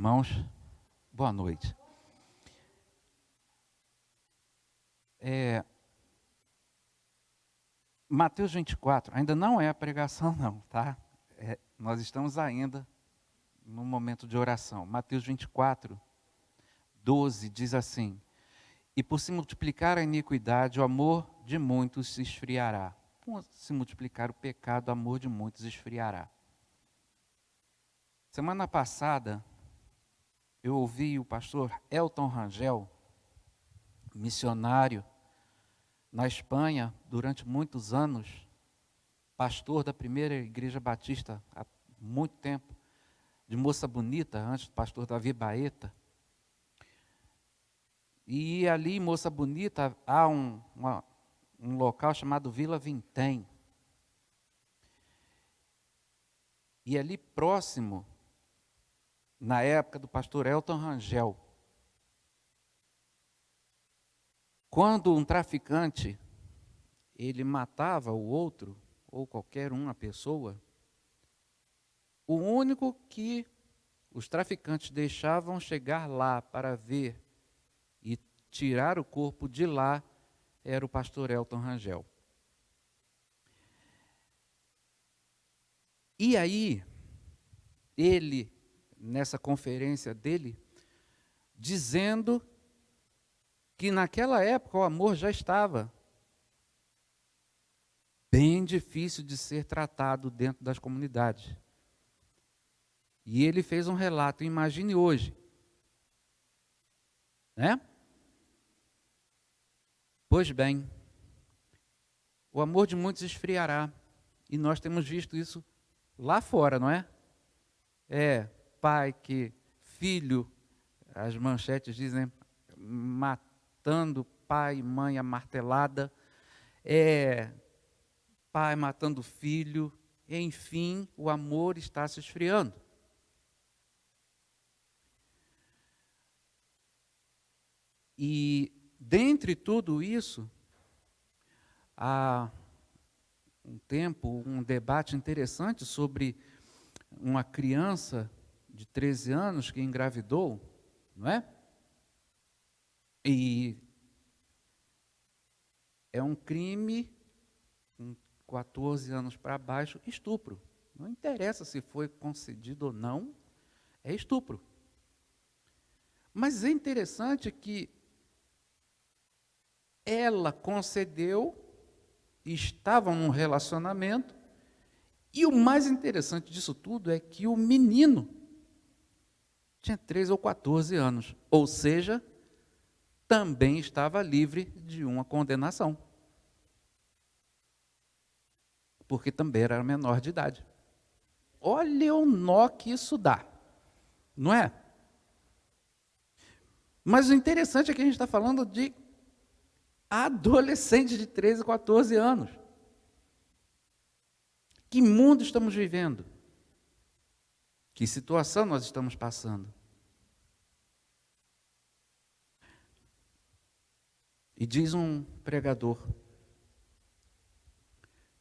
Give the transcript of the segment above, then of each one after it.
irmãos, boa noite. Mateus 24, ainda não é a pregação não, tá? Nós estamos ainda no momento de oração. Mateus 24, 12 diz assim: e por se multiplicar a iniquidade, o amor de muitos se esfriará. Por se multiplicar o pecado, o amor de muitos esfriará. Semana passada, eu ouvi o pastor Elton Rangel, missionário na Espanha durante muitos anos, pastor da primeira igreja batista há muito tempo, de Moça Bonita, antes do pastor Davi Baeta. E ali em Moça Bonita há um local chamado Vila Vintém. E ali próximo, na época do pastor Elton Rangel, quando um traficante, ele matava o outro, ou qualquer uma pessoa, o único que os traficantes deixavam chegar lá para ver e tirar o corpo de lá era o pastor Elton Rangel. E aí, ele, nessa conferência dele, dizendo que naquela época o amor já estava bem difícil de ser tratado dentro das comunidades. E ele fez um relato, imagine hoje, né? Pois bem, o amor de muitos esfriará, e nós temos visto isso lá fora, não é? Pai que, filho, as manchetes dizem, matando pai e mãe à martelada, pai matando filho, enfim, o amor está se esfriando. E, dentre tudo isso, há um tempo, um debate interessante sobre uma criança de 13 anos que engravidou, não é? E é um crime, com 14 anos para baixo, estupro. Não interessa se foi concedido ou não, é estupro. Mas é interessante que ela concedeu, estavam num relacionamento, e o mais interessante disso tudo é que o menino tinha 13 ou 14 anos, ou seja, também estava livre de uma condenação, porque também era menor de idade. Olha o nó que isso dá, não é? Mas o interessante é que a gente está falando de adolescentes de 13, 14 anos. Que mundo estamos vivendo? Que situação nós estamos passando? E diz um pregador,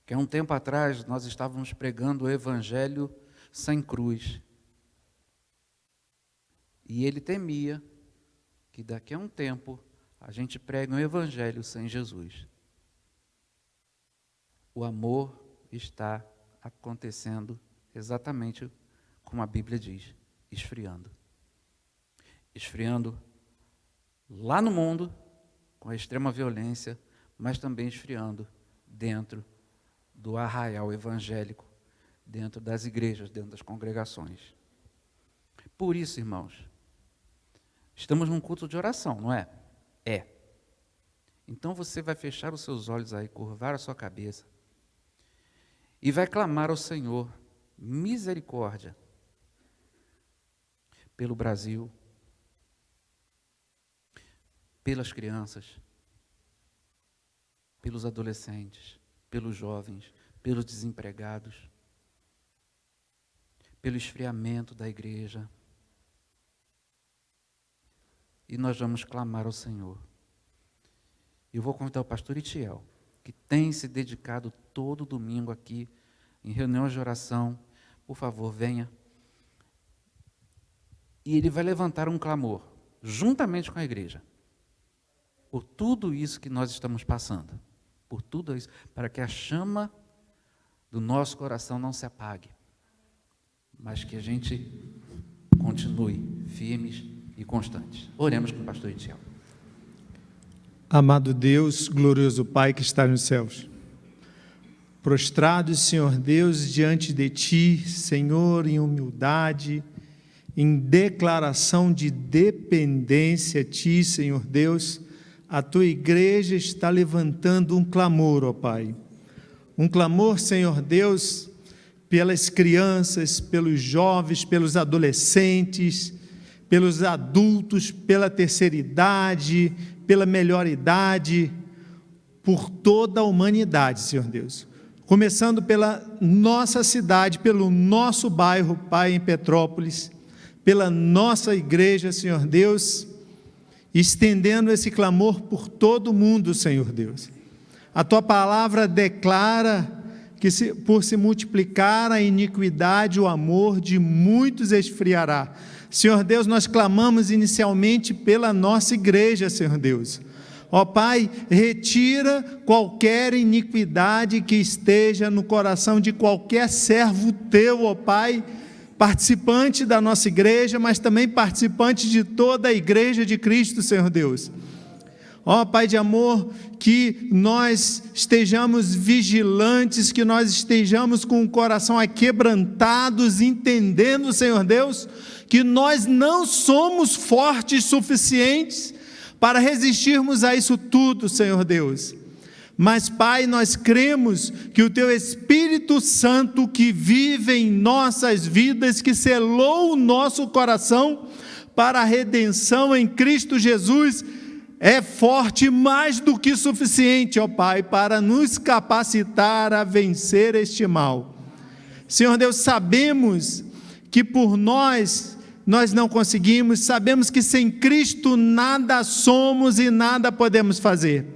que há um tempo atrás nós estávamos pregando o evangelho sem cruz. E ele temia que daqui a um tempo a gente pregue um evangelho sem Jesus. O amor está acontecendo exatamente como a Bíblia diz, esfriando. Esfriando lá no mundo, com a extrema violência, mas também esfriando dentro do arraial evangélico, dentro das igrejas, dentro das congregações. Por isso, irmãos, estamos num culto de oração, não é? É. Então você vai fechar os seus olhos aí, curvar a sua cabeça e vai clamar ao Senhor misericórdia pelo Brasil, pelas crianças, pelos adolescentes, pelos jovens, pelos desempregados, pelo esfriamento da igreja. E nós vamos clamar ao Senhor. Eu vou convidar o pastor Itiel, que tem se dedicado todo domingo aqui, em reuniões de oração. Por favor, venha. E ele vai levantar um clamor, juntamente com a igreja, por tudo isso que nós estamos passando, por tudo isso, para que a chama do nosso coração não se apague, mas que a gente continue firmes e constantes. Oremos com o pastor Itiel. Amado Deus, glorioso Pai que está nos céus, prostrados, Senhor Deus, diante de Ti, Senhor, em humildade, em declaração de dependência a Ti, Senhor Deus, a Tua igreja está levantando um clamor, ó Pai. Um clamor, Senhor Deus, pelas crianças, pelos jovens, pelos adolescentes, pelos adultos, pela terceira idade, pela melhor idade, por toda a humanidade, Senhor Deus. Começando pela nossa cidade, pelo nosso bairro, Pai, em Petrópolis, pela nossa igreja, Senhor Deus, estendendo esse clamor por todo o mundo, Senhor Deus. A Tua palavra declara que por se multiplicar a iniquidade, o amor de muitos esfriará. Senhor Deus, nós clamamos inicialmente pela nossa igreja, Senhor Deus. Ó Pai, retira qualquer iniquidade que esteja no coração de qualquer servo Teu, ó Pai, participante da nossa igreja, mas também participante de toda a igreja de Cristo, Senhor Deus. Ó Pai de amor, que nós estejamos vigilantes, que nós estejamos com o coração aquebrantados, entendendo, Senhor Deus, que nós não somos fortes suficientes para resistirmos a isso tudo, Senhor Deus. Mas, Pai, nós cremos que o Teu Espírito Santo que vive em nossas vidas, que selou o nosso coração para a redenção em Cristo Jesus, é forte mais do que suficiente, ó Pai, para nos capacitar a vencer este mal. Senhor Deus, sabemos que por nós não conseguimos, sabemos que sem Cristo nada somos e nada podemos fazer.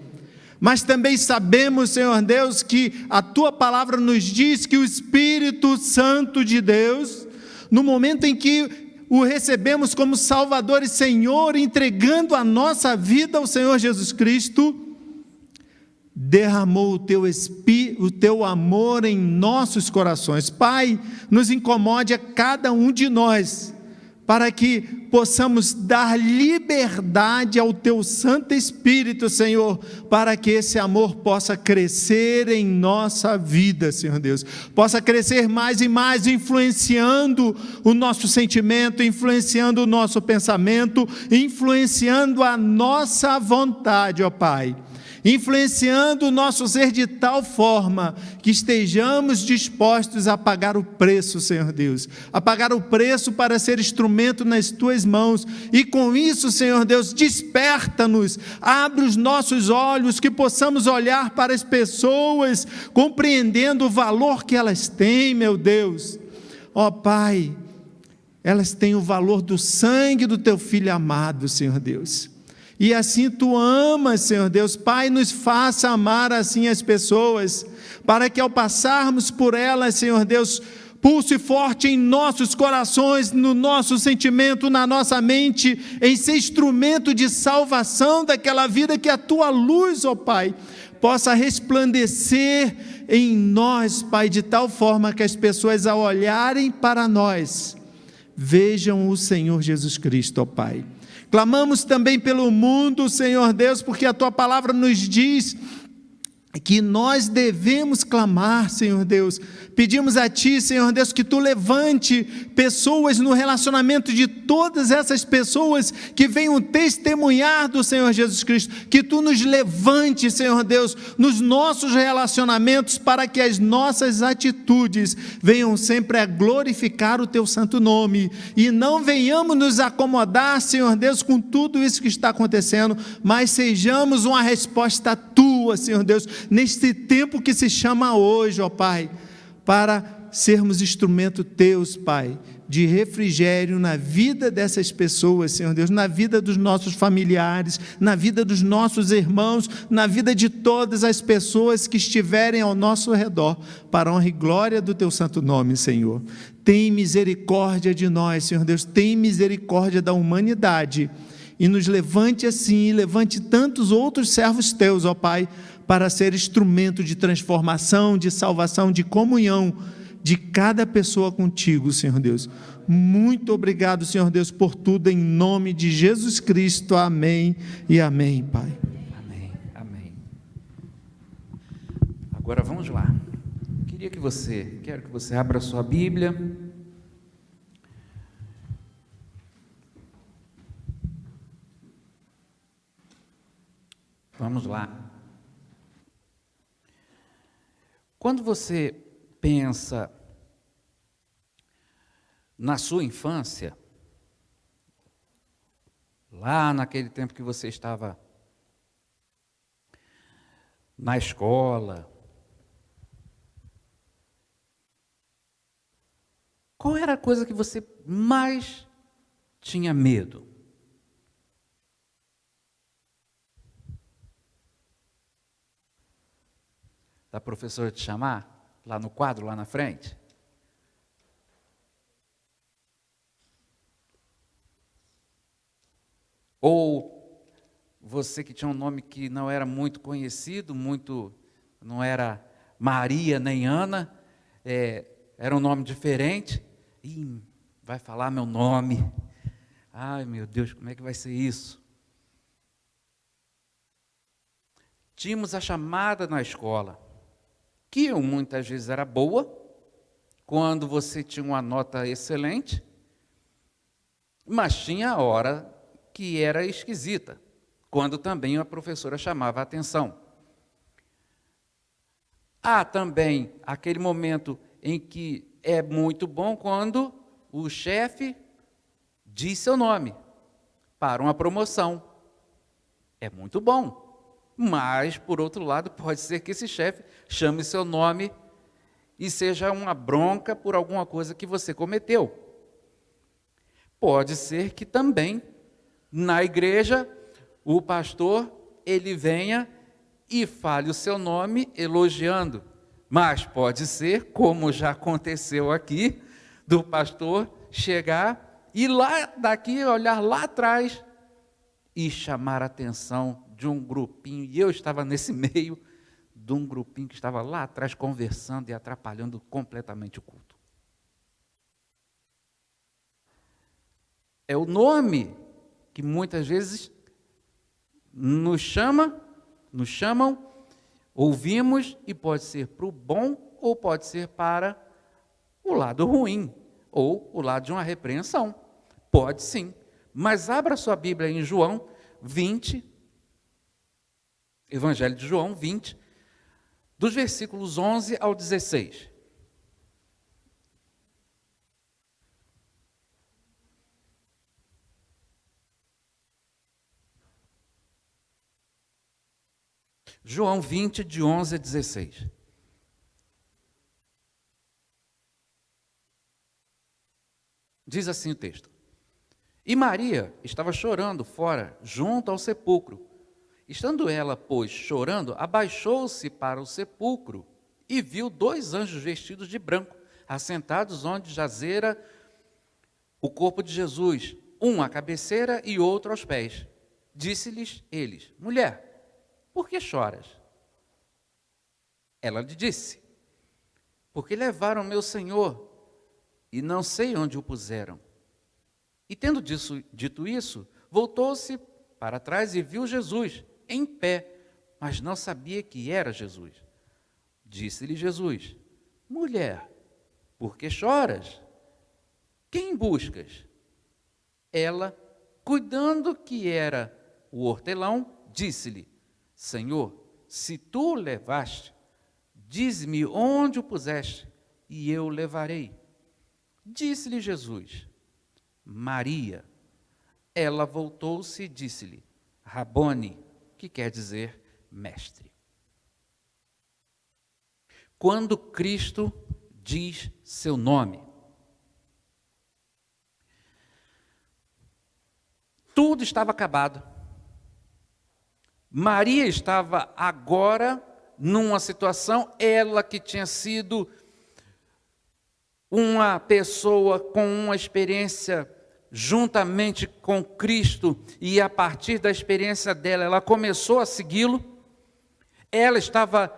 Mas também sabemos, Senhor Deus, que a Tua palavra nos diz que o Espírito Santo de Deus, no momento em que o recebemos como Salvador e Senhor, entregando a nossa vida ao Senhor Jesus Cristo, derramou o Teu amor em nossos corações. Pai, nos incomode a cada um de nós, para que possamos dar liberdade ao Teu Santo Espírito, Senhor, para que esse amor possa crescer em nossa vida, Senhor Deus, possa crescer mais e mais, influenciando o nosso sentimento, influenciando o nosso pensamento, influenciando a nossa vontade, ó Pai, influenciando o nosso ser de tal forma que estejamos dispostos a pagar o preço, Senhor Deus, a pagar o preço para ser instrumento nas Tuas mãos, e com isso, Senhor Deus, desperta-nos, abre os nossos olhos, que possamos olhar para as pessoas, compreendendo o valor que elas têm, meu Deus. Ó Pai, elas têm o valor do sangue do Teu Filho amado, Senhor Deus. E assim Tu amas, Senhor Deus. Pai, nos faça amar assim as pessoas, para que ao passarmos por elas, Senhor Deus, pulse forte em nossos corações, no nosso sentimento, na nossa mente, em ser instrumento de salvação daquela vida, que a Tua luz, ó Pai, possa resplandecer em nós, Pai, de tal forma que as pessoas, ao olharem para nós, vejam o Senhor Jesus Cristo, ó Pai. Clamamos também pelo mundo, Senhor Deus, porque a Tua palavra nos diz que nós devemos clamar, Senhor Deus. Pedimos a Ti, Senhor Deus, que Tu levante pessoas no relacionamento de todas essas pessoas que venham testemunhar do Senhor Jesus Cristo, que Tu nos levante, Senhor Deus, nos nossos relacionamentos, para que as nossas atitudes venham sempre a glorificar o Teu santo nome, e não venhamos nos acomodar, Senhor Deus, com tudo isso que está acontecendo, mas sejamos uma resposta Tua, Senhor Deus, neste tempo que se chama hoje, ó Pai, para sermos instrumento Teus, Pai, de refrigério na vida dessas pessoas, Senhor Deus, na vida dos nossos familiares, na vida dos nossos irmãos, na vida de todas as pessoas que estiverem ao nosso redor, para a honra e glória do teu santo nome, Senhor. Tem misericórdia de nós, Senhor Deus, tem misericórdia da humanidade, e nos levante assim, e levante tantos outros servos teus, ó Pai, para ser instrumento de transformação, de salvação, de comunhão de cada pessoa contigo, Senhor Deus. Muito obrigado, Senhor Deus, por tudo, em nome de Jesus Cristo. Amém e amém, Pai. Amém, amém. Agora vamos lá. Quero que você abra a sua Bíblia. Vamos lá. Quando você pensa na sua infância, lá naquele tempo que você estava na escola, qual era a coisa que você mais tinha medo? Da professora te chamar? Lá no quadro, lá na frente? Ou você que tinha um nome que não era muito conhecido, não era Maria nem Ana, era um nome diferente. Ih, vai falar meu nome. Ai, meu Deus, como é que vai ser isso? Tínhamos a chamada na escola, que muitas vezes era boa, quando você tinha uma nota excelente, mas tinha a hora que era esquisita, quando também a professora chamava a atenção. Há também aquele momento em que é muito bom quando o chefe diz seu nome para uma promoção. É muito bom. Mas, por outro lado, pode ser que esse chefe chame seu nome e seja uma bronca por alguma coisa que você cometeu. Pode ser que também, na igreja, o pastor, ele venha e fale o seu nome elogiando. Mas pode ser, como já aconteceu aqui, do pastor chegar e lá daqui, olhar lá atrás e chamar a atenção de um grupinho, e eu estava nesse meio de um grupinho que estava lá atrás conversando e atrapalhando completamente o culto. É o nome que muitas vezes nos chamam, ouvimos, e pode ser para o bom ou pode ser para o lado ruim, ou o lado de uma repreensão. Pode sim. Mas abra sua Bíblia em João 20, Evangelho de João 20, dos versículos 11 ao 16. João 20, de 11 a 16. Diz assim o texto: E Maria estava chorando fora, junto ao sepulcro. Estando ela, pois, chorando, abaixou-se para o sepulcro e viu 2 anjos vestidos de branco, assentados onde jazera o corpo de Jesus, um à cabeceira e outro aos pés. Disse-lhes eles: Mulher, por que choras? Ela lhe disse: Porque levaram meu Senhor e não sei onde o puseram. E tendo dito isso, voltou-se para trás e viu Jesus em pé, mas não sabia que era Jesus. Disse-lhe Jesus: Mulher, por que choras? Quem buscas? Ela, cuidando que era o hortelão, disse-lhe: Senhor, se tu o levaste, dize-me onde o puseste, e eu o levarei. Disse-lhe Jesus: Maria. Ela voltou-se e disse-lhe: Rabone, que quer dizer mestre. Quando Cristo diz seu nome, Tudo estava acabado. Maria estava agora numa situação, ela que tinha sido uma pessoa com uma experiência juntamente com Cristo, e a partir da experiência dela, ela começou a segui-lo. Ela estava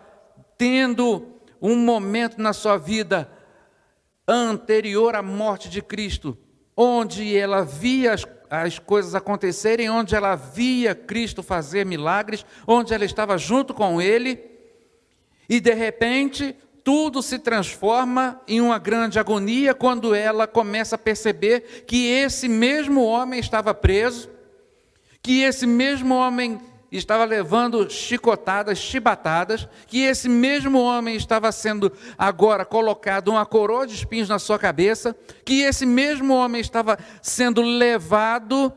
tendo um momento na sua vida anterior à morte de Cristo, onde ela via as coisas acontecerem, onde ela via Cristo fazer milagres, onde ela estava junto com Ele, e de repente tudo se transforma em uma grande agonia quando ela começa a perceber que esse mesmo homem estava preso, que esse mesmo homem estava levando chicotadas, chibatadas, que esse mesmo homem estava sendo agora colocado uma coroa de espinhos na sua cabeça, que esse mesmo homem estava sendo levado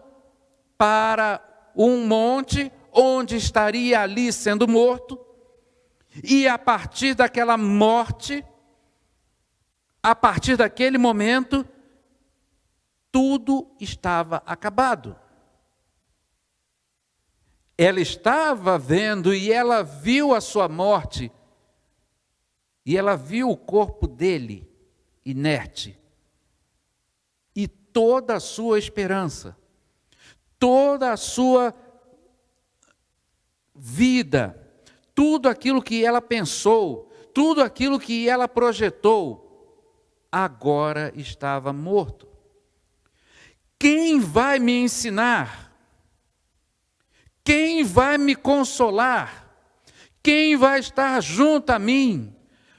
para um monte onde estaria ali sendo morto. E a partir daquela morte, a partir daquele momento, tudo estava acabado. Ela estava vendo e ela viu a sua morte, e ela viu o corpo dele inerte, e toda a sua esperança, toda a sua vida, tudo aquilo que ela pensou, tudo aquilo que ela projetou, agora estava morto. Quem vai me ensinar? Quem vai me consolar? Quem vai estar junto a mim?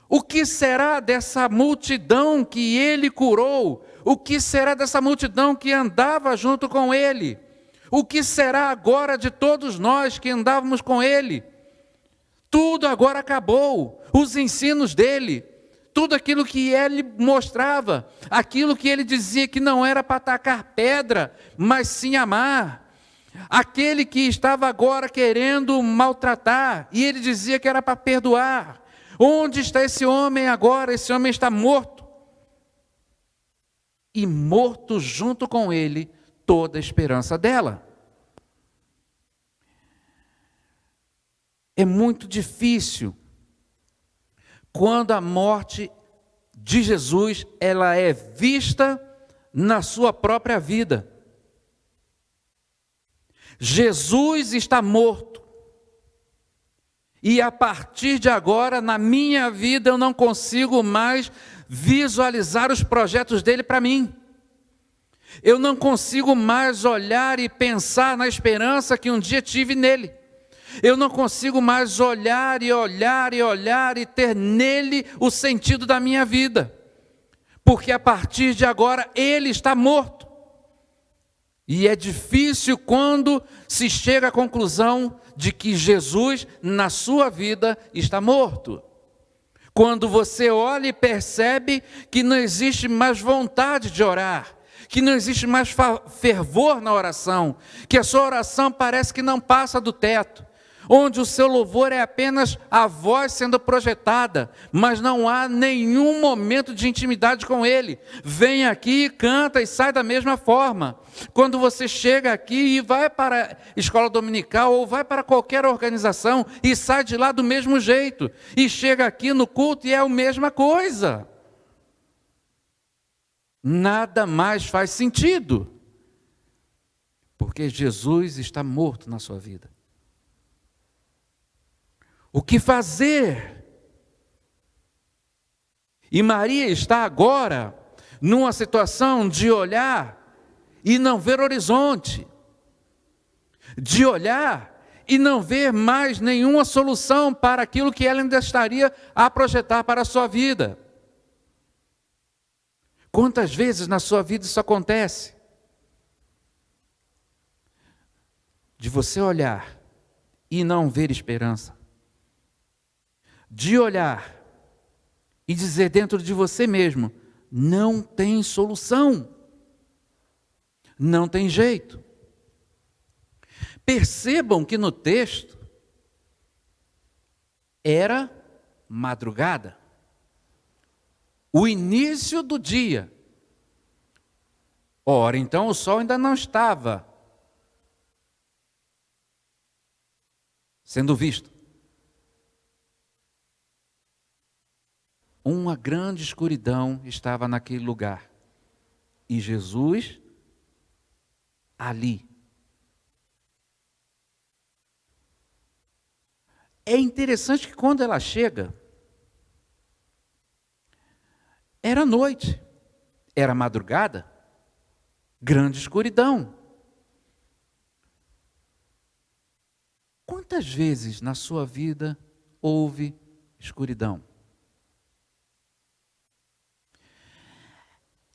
O que será dessa multidão que ele curou? O que será dessa multidão que andava junto com ele? O que será agora de todos nós que andávamos com ele? Tudo agora acabou, os ensinos dele, tudo aquilo que ele mostrava, aquilo que ele dizia que não era para atacar pedra, mas sim amar. Aquele que estava agora querendo maltratar, e ele dizia que era para perdoar. Onde está esse homem agora? Esse homem está morto. E morto junto com ele toda a esperança dela. É muito difícil quando a morte de Jesus ela é vista na sua própria vida. Jesus está morto. E a partir de agora, na minha vida, eu não consigo mais visualizar os projetos dele para mim. Eu não consigo mais olhar e pensar na esperança que um dia tive nele. Eu não consigo mais olhar e ter nele o sentido da minha vida. Porque a partir de agora, ele está morto. E é difícil quando se chega à conclusão de que Jesus, na sua vida, está morto. Quando você olha e percebe que não existe mais vontade de orar, que não existe mais fervor na oração, que a sua oração parece que não passa do teto, onde o seu louvor é apenas a voz sendo projetada, mas não há nenhum momento de intimidade com Ele. Vem aqui, canta e sai da mesma forma. Quando você chega aqui e vai para a escola dominical ou vai para qualquer organização e sai de lá do mesmo jeito, e chega aqui no culto e é a mesma coisa. Nada mais faz sentido, porque Jesus está morto na sua vida. O que fazer? E Maria está agora numa situação de olhar e não ver horizonte, de olhar e não ver mais nenhuma solução para aquilo que ela ainda estaria a projetar para a sua vida. Quantas vezes na sua vida isso acontece? De você olhar e não ver esperança. De olhar e dizer dentro de você mesmo, não tem solução, não tem jeito. Percebam que no texto era madrugada, o início do dia. Ora, então o sol ainda não estava sendo visto. Uma grande escuridão estava naquele lugar. E Jesus ali. É interessante que quando ela chega, era noite, era madrugada, grande escuridão. Quantas vezes na sua vida houve escuridão?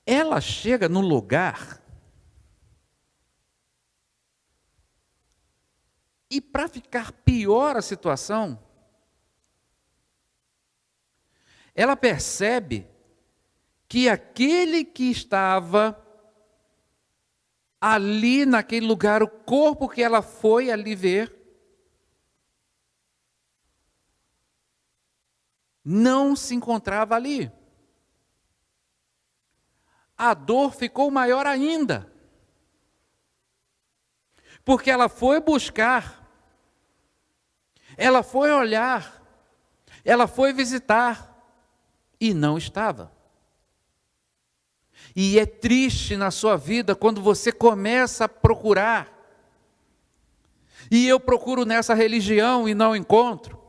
Ela chega no lugar e, para ficar pior a situação, ela percebe que aquele que estava ali naquele lugar, o corpo que ela foi ali ver, não se encontrava ali. A dor ficou maior ainda, porque ela foi buscar, ela foi olhar, ela foi visitar e não estava. E é triste na sua vida quando você começa a procurar. E eu procuro nessa religião e não encontro.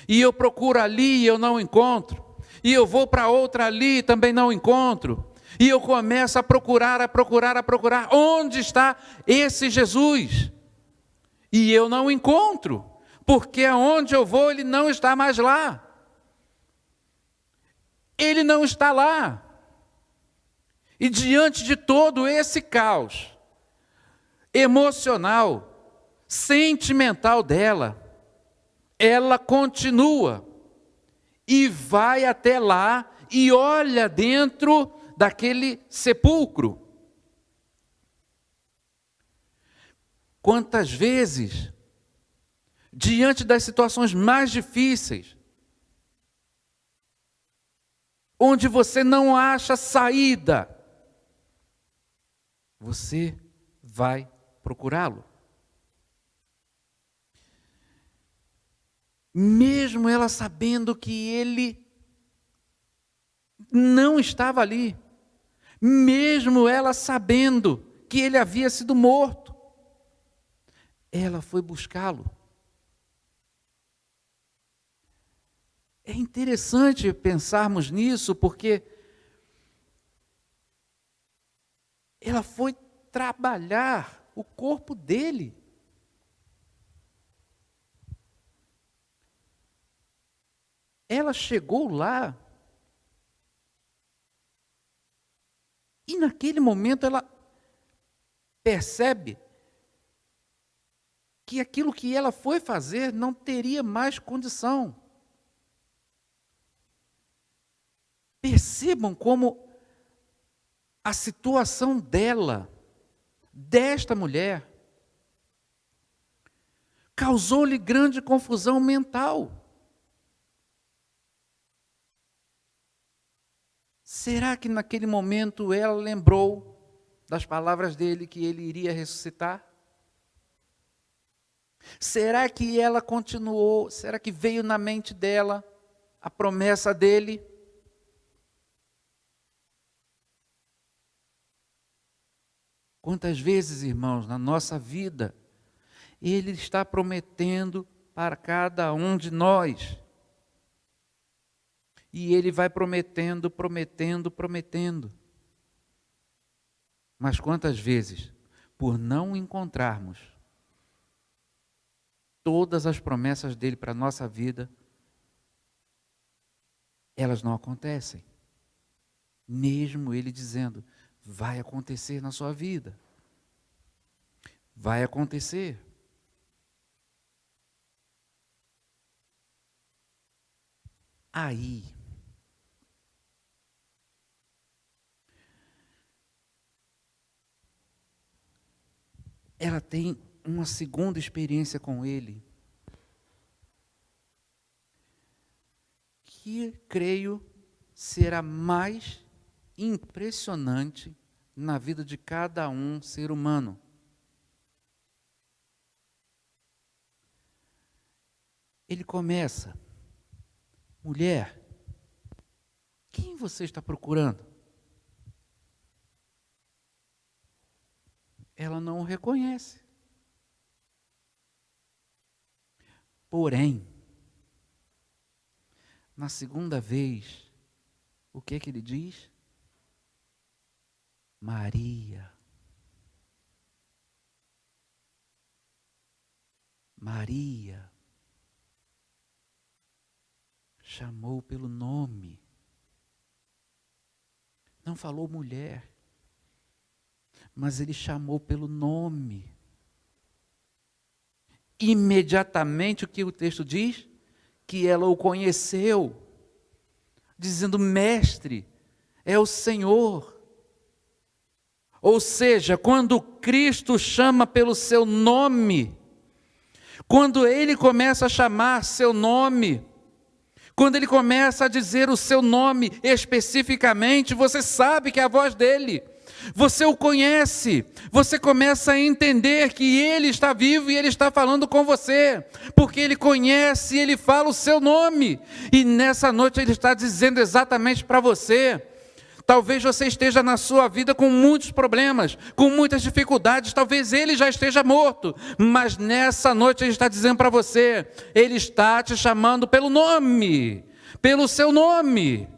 E eu procuro ali e eu não encontro. E eu vou para outra ali e também não encontro. E eu começo a procurar. Onde está esse Jesus? E eu não encontro. Porque aonde eu vou ele não está mais lá. Ele não está lá. E diante de todo esse caos emocional, sentimental dela, ela continua e vai até lá e olha dentro daquele sepulcro. Quantas vezes, diante das situações mais difíceis, onde você não acha saída, você vai procurá-lo. Mesmo ela sabendo que ele não estava ali, mesmo ela sabendo que ele havia sido morto, ela foi buscá-lo. É interessante pensarmos nisso, porque ela foi trabalhar o corpo dele. Ela chegou lá e naquele momento ela percebe que aquilo que ela foi fazer não teria mais condição. Percebam como a situação dela, desta mulher, causou-lhe grande confusão mental. Será que naquele momento ela lembrou das palavras dele que ele iria ressuscitar? Será que ela continuou, será que veio na mente dela a promessa dele? Quantas vezes, irmãos, na nossa vida, ele está prometendo para cada um de nós. E ele vai prometendo. Mas quantas vezes, por não encontrarmos todas as promessas dele para a nossa vida, elas não acontecem. Mesmo ele dizendo, vai acontecer na sua vida. Vai acontecer. Aí, ela tem uma segunda experiência com ele, que creio será mais impressionante na vida de cada um ser humano. ele começa: mulher, quem você está procurando? Ela não o reconhece. Porém, na segunda vez, o que é que ele diz? Maria. Maria. Chamou pelo nome. Não falou mulher, mas ele chamou pelo nome. Imediatamente o que o texto diz? Que ela o conheceu, dizendo: mestre, é o Senhor. Ou seja, quando Cristo chama pelo seu nome, quando ele começa a chamar seu nome, quando ele começa a dizer o seu nome especificamente, você sabe que é a voz dele. Você o conhece, você começa a entender que ele está vivo e ele está falando com você, porque ele conhece e ele fala o seu nome, e nessa noite ele está dizendo exatamente para você. Talvez você esteja na sua vida com muitos problemas, com muitas dificuldades, talvez ele já esteja morto, mas nessa noite ele está dizendo para você, ele está te chamando pelo nome, pelo seu nome.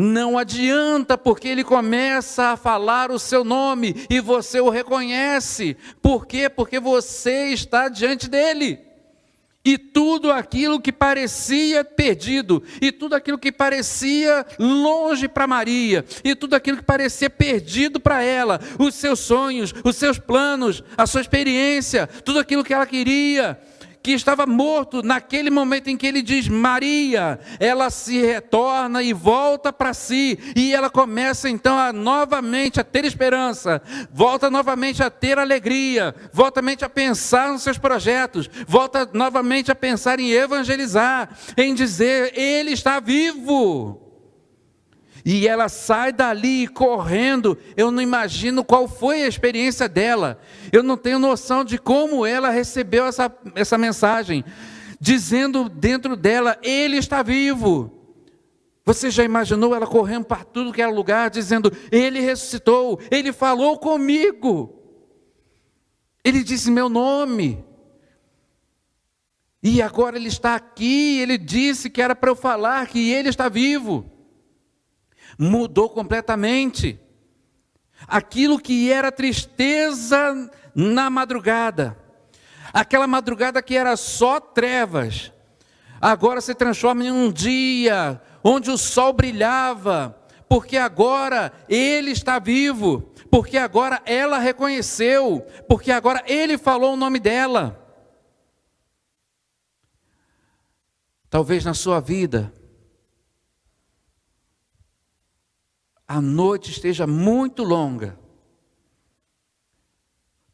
Não adianta, porque ele começa a falar o seu nome e você o reconhece. Por quê? Porque você está diante dele. E tudo aquilo que parecia perdido, e tudo aquilo que parecia longe para Maria, e tudo aquilo que parecia perdido para ela, os seus sonhos, os seus planos, a sua experiência, tudo aquilo que ela queria, que estava morto, naquele momento em que ele diz Maria, ela se retorna e volta para si, e ela começa então novamente a ter esperança, volta novamente a ter alegria, volta novamente a pensar nos seus projetos, volta novamente a pensar em evangelizar, em dizer, ele está vivo. E ela sai dali correndo. Eu não imagino qual foi a experiência dela. Eu não tenho noção de como ela recebeu essa mensagem, dizendo dentro dela, ele está vivo. Você já imaginou ela correndo para tudo que era lugar, dizendo, ele ressuscitou, ele falou comigo, ele disse meu nome, e agora ele está aqui, ele disse que era para eu falar que ele está vivo. Mudou completamente. Aquilo que era tristeza na madrugada, aquela madrugada que era só trevas, agora se transforma em um dia onde o sol brilhava, porque agora ele está vivo, porque agora ela reconheceu, porque agora ele falou o nome dela. Talvez na sua vida a noite esteja muito longa.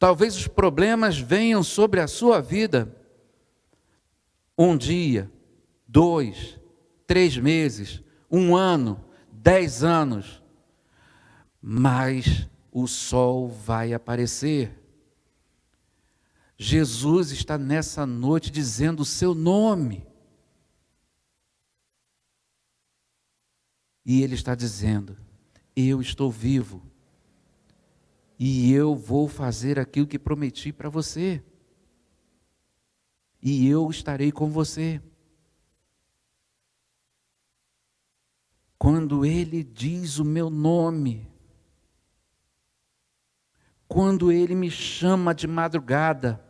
Talvez os problemas venham sobre a sua vida 1 dia, 2, 3 meses, 1 ano, 10 anos. Mas o sol vai aparecer. Jesus está nessa noite dizendo o seu nome. E ele está dizendo, eu estou vivo, e eu vou fazer aquilo que prometi para você, e eu estarei com você. Quando ele diz o meu nome, quando ele me chama de madrugada,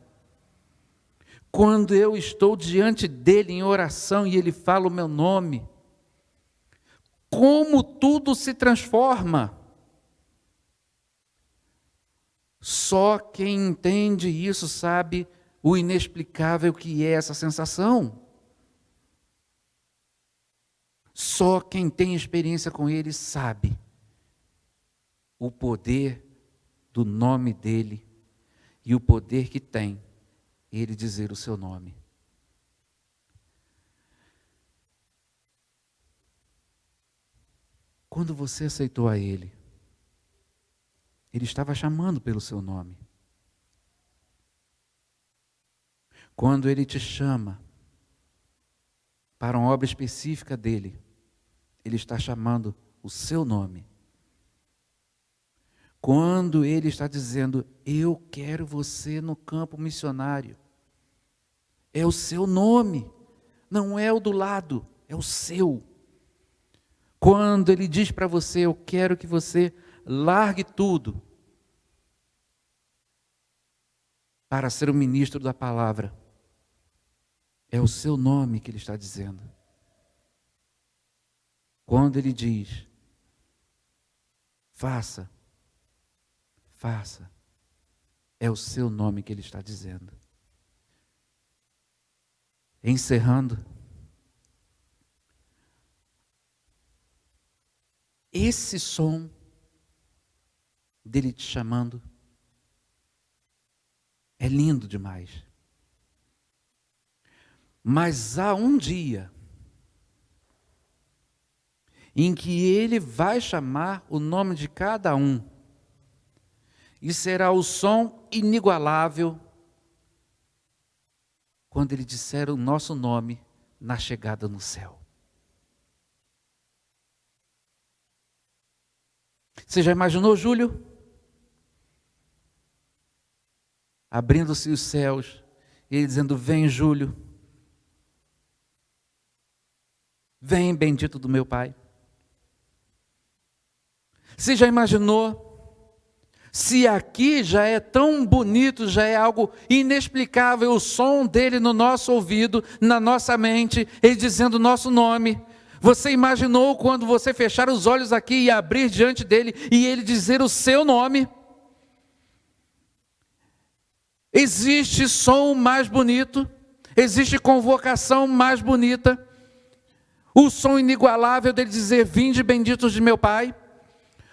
quando eu estou diante dele em oração e ele fala o meu nome, como tudo se transforma. Só quem entende isso sabe o inexplicável que é essa sensação. Só quem tem experiência com ele sabe o poder do nome dele e o poder que tem ele dizer o seu nome. Quando você aceitou a ele, ele estava chamando pelo seu nome. Quando Ele te chama para uma obra específica dEle, Ele está chamando o seu nome. Quando Ele está dizendo, eu quero você no campo missionário, é o seu nome, não é o do lado, é o seu. Quando Ele diz para você, eu quero que você largue tudo para ser o ministro da palavra, é o seu nome que Ele está dizendo. Quando Ele diz, faça, é o seu nome que Ele está dizendo. Encerrando, esse som dele te chamando é lindo demais. Mas há um dia em que Ele vai chamar o nome de cada um, e será o som inigualável quando Ele disser o nosso nome na chegada no céu. Você já imaginou, Júlio? Abrindo-se os céus, e Ele dizendo, vem, Júlio. Vem, bendito do meu Pai. Você já imaginou? Se aqui já é tão bonito, já é algo inexplicável, o som dele no nosso ouvido, na nossa mente, ele dizendo o nosso nome. Você imaginou quando você fechar os olhos aqui e abrir diante dele e ele dizer o seu nome? Existe som mais bonito, existe convocação mais bonita, o som inigualável dele dizer, vinde benditos de meu Pai,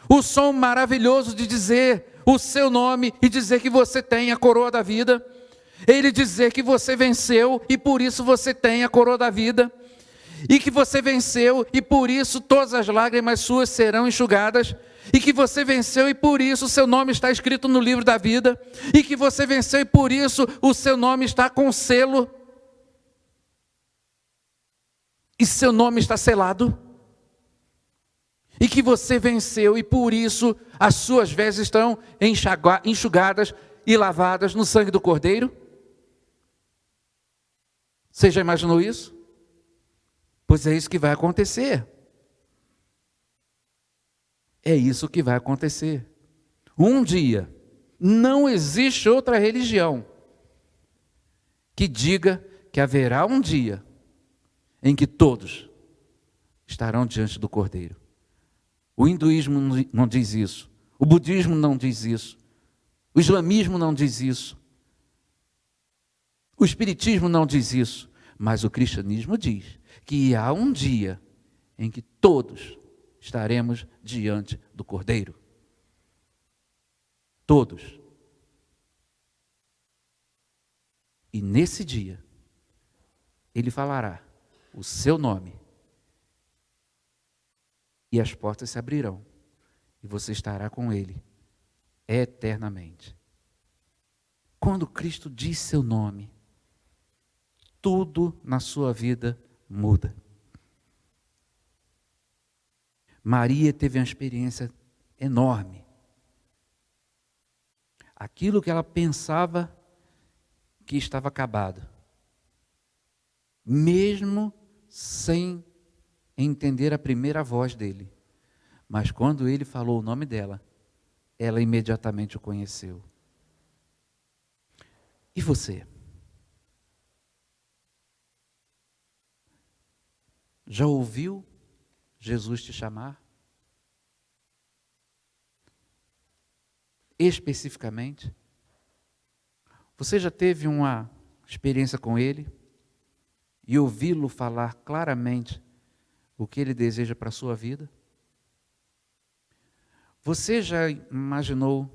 o som maravilhoso de dizer o seu nome e dizer que você tem a coroa da vida, ele dizer que você venceu e por isso você tem a coroa da vida, e que você venceu e por isso todas as lágrimas suas serão enxugadas, e que você venceu e por isso o seu nome está escrito no livro da vida, e que você venceu e por isso o seu nome está com selo, e seu nome está selado, e que você venceu e por isso as suas vestes estão enxugadas e lavadas no sangue do Cordeiro? Você já imaginou isso? Pois é isso que vai acontecer. É isso que vai acontecer. Um dia, não existe outra religião que diga que haverá um dia em que todos estarão diante do Cordeiro. O hinduísmo não diz isso, o budismo não diz isso, o islamismo não diz isso, o espiritismo não diz isso, mas o cristianismo diz que há um dia em que todos estaremos diante do Cordeiro. Todos. E nesse dia, Ele falará o seu nome, e as portas se abrirão, e você estará com Ele eternamente. Quando Cristo diz seu nome, tudo na sua vida muda. Maria teve uma experiência enorme. Aquilo que ela pensava que estava acabado, mesmo sem entender a primeira voz dele. Mas quando ele falou o nome dela, ela imediatamente o conheceu. E você? Já ouviu Jesus te chamar? Especificamente? Você já teve uma experiência com Ele e ouvi-lo falar claramente o que Ele deseja para a sua vida? Você já imaginou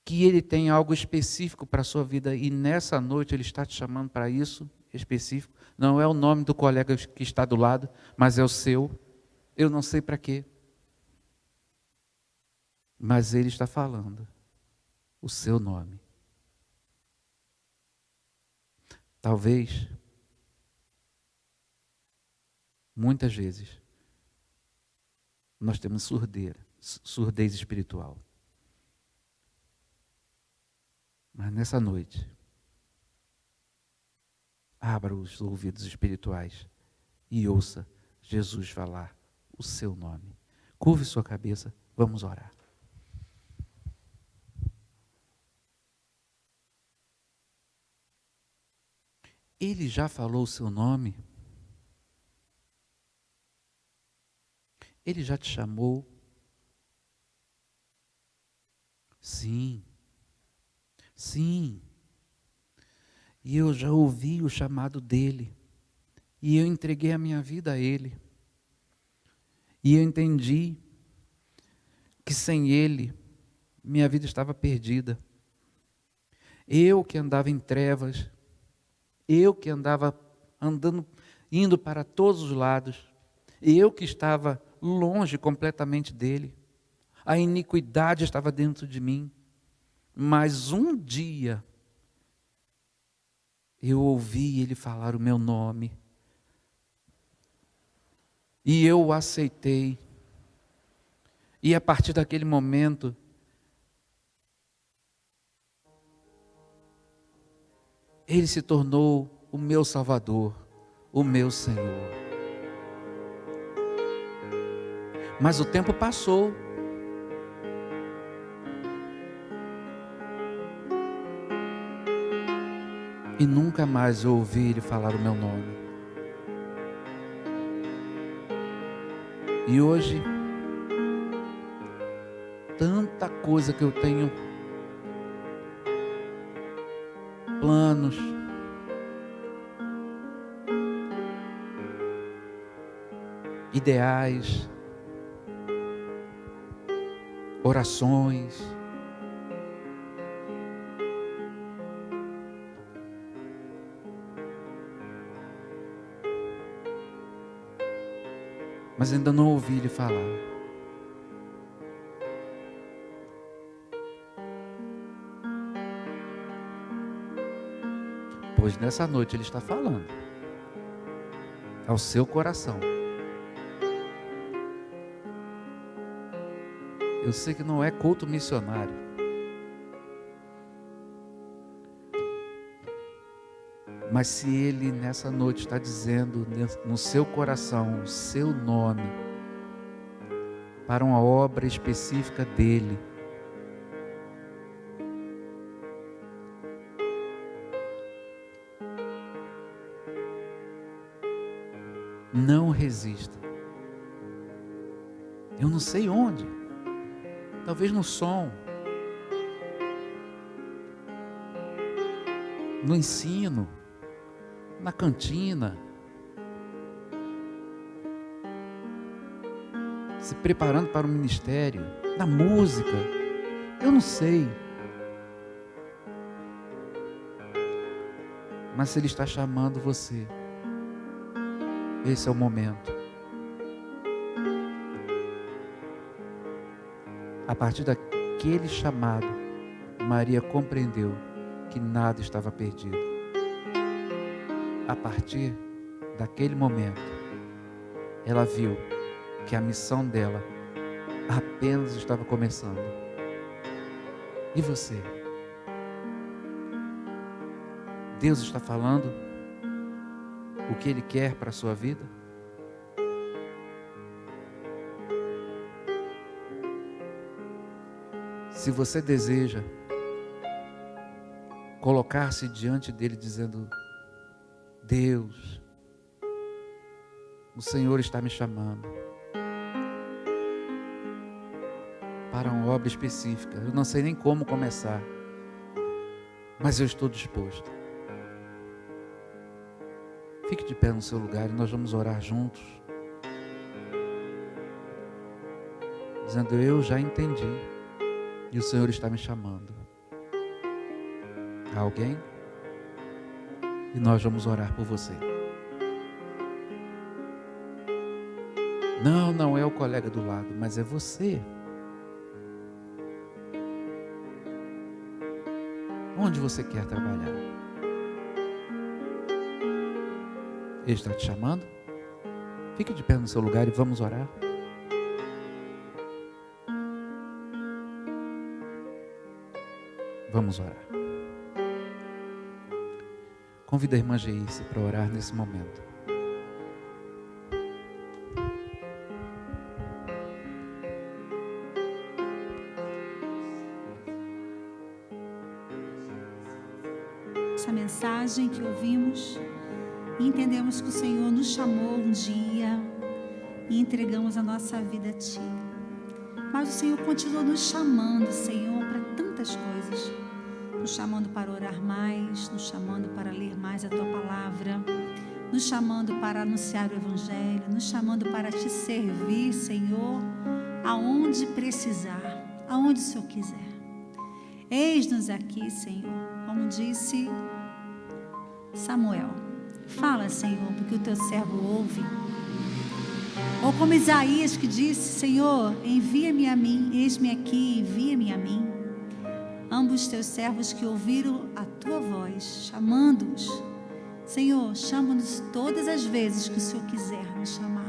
que Ele tem algo específico para a sua vida e nessa noite Ele está te chamando para isso específico? Não é o nome do colega que está do lado, mas é o seu. Eu não sei para quê. Mas Ele está falando o seu nome. Talvez, muitas vezes, nós temos surdez espiritual. Mas nessa noite, abra os ouvidos espirituais e ouça Jesus falar o seu nome. Curve sua cabeça, vamos orar. Ele já falou o seu nome? Ele já te chamou? Sim. Sim. E eu já ouvi o chamado dele. E eu entreguei a minha vida a ele. E eu entendi que sem ele, minha vida estava perdida. Eu que andava em trevas, eu que andava indo para todos os lados, eu que estava longe completamente dele. A iniquidade estava dentro de mim. Mas um dia, eu ouvi ele falar o meu nome. E eu o aceitei. E a partir daquele momento, ele se tornou o meu Salvador, o meu Senhor. Mas o tempo passou. E nunca mais eu ouvi ele falar o meu nome. E hoje, tanta coisa que eu tenho, planos, ideais, orações, mas ainda não ouvi ele falar. Pois nessa noite ele está falando ao seu coração. Eu sei que não é culto missionário, mas se ele nessa noite está dizendo no seu coração o seu nome para uma obra específica dele, não resista. Eu não sei onde, talvez no som, no ensino, na cantina, se preparando para o ministério, na música, eu não sei. Mas se ele está chamando você, esse é o momento. A partir daquele chamado, Maria compreendeu que nada estava perdido. A partir daquele momento, ela viu que a missão dela apenas estava começando. E você? Deus está falando o que Ele quer para a sua vida? Se você deseja colocar-se diante dele dizendo: Deus, o Senhor está me chamando para uma obra específica. Eu não sei nem como começar, mas eu estou disposto. Fique de pé no seu lugar e nós vamos orar juntos, dizendo: eu já entendi e o Senhor está me chamando. Há alguém? E nós vamos orar por você. Não é o colega do lado, mas é você. Onde você quer trabalhar? Ele está te chamando. Fique de pé no seu lugar e vamos orar. Vamos orar. Convida a irmã Geice para orar nesse momento. Essa mensagem que ouvimos e entendemos que o Senhor nos chamou um dia e entregamos a nossa vida a Ti. Mas o Senhor continua nos chamando, Senhor, para tantas coisas. Nos chamando para orar mais, nos chamando para ler mais a Tua Palavra, nos chamando para anunciar o Evangelho, nos chamando para Te servir, Senhor, aonde precisar, aonde o Senhor quiser. Eis-nos aqui, Senhor, como disse Samuel. Fala, Senhor, porque o Teu servo ouve. Ou como Isaías que disse, Senhor, envia-me a mim, eis-me aqui, envia-me a mim. Ambos os Teus servos que ouviram a Tua voz, chamando-os. Senhor, chama-nos todas as vezes que o Senhor quiser nos chamar.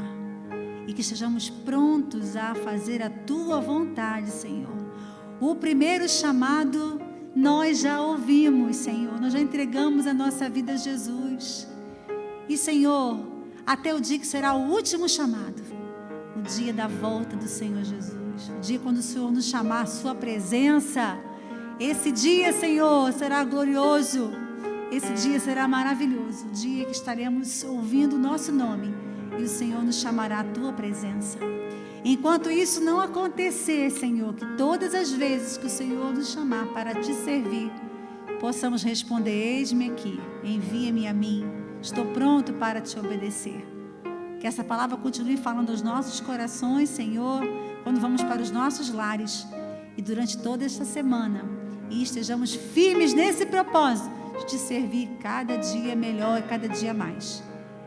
E que estejamos prontos a fazer a Tua vontade, Senhor. O primeiro chamado nós já ouvimos, Senhor. Nós já entregamos a nossa vida a Jesus. E, Senhor, até o dia que será o último chamado, o dia da volta do Senhor Jesus, o dia quando o Senhor nos chamar à sua presença. Esse dia, Senhor, será glorioso, esse dia será maravilhoso, o dia que estaremos ouvindo o nosso nome e o Senhor nos chamará à tua presença. Enquanto isso não acontecer, Senhor, que todas as vezes que o Senhor nos chamar para te servir, possamos responder, eis-me aqui, envia-me a mim, estou pronto para te obedecer. Que essa palavra continue falando aos nossos corações, Senhor, quando vamos para os nossos lares e durante toda esta semana, e estejamos firmes nesse propósito de te servir cada dia melhor e cada dia mais.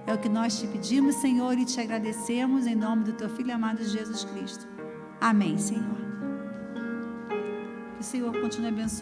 É o que nós te pedimos, Senhor, e te agradecemos em nome do Teu Filho amado Jesus Cristo. Amém, Senhor. Que o Senhor continue abençoando.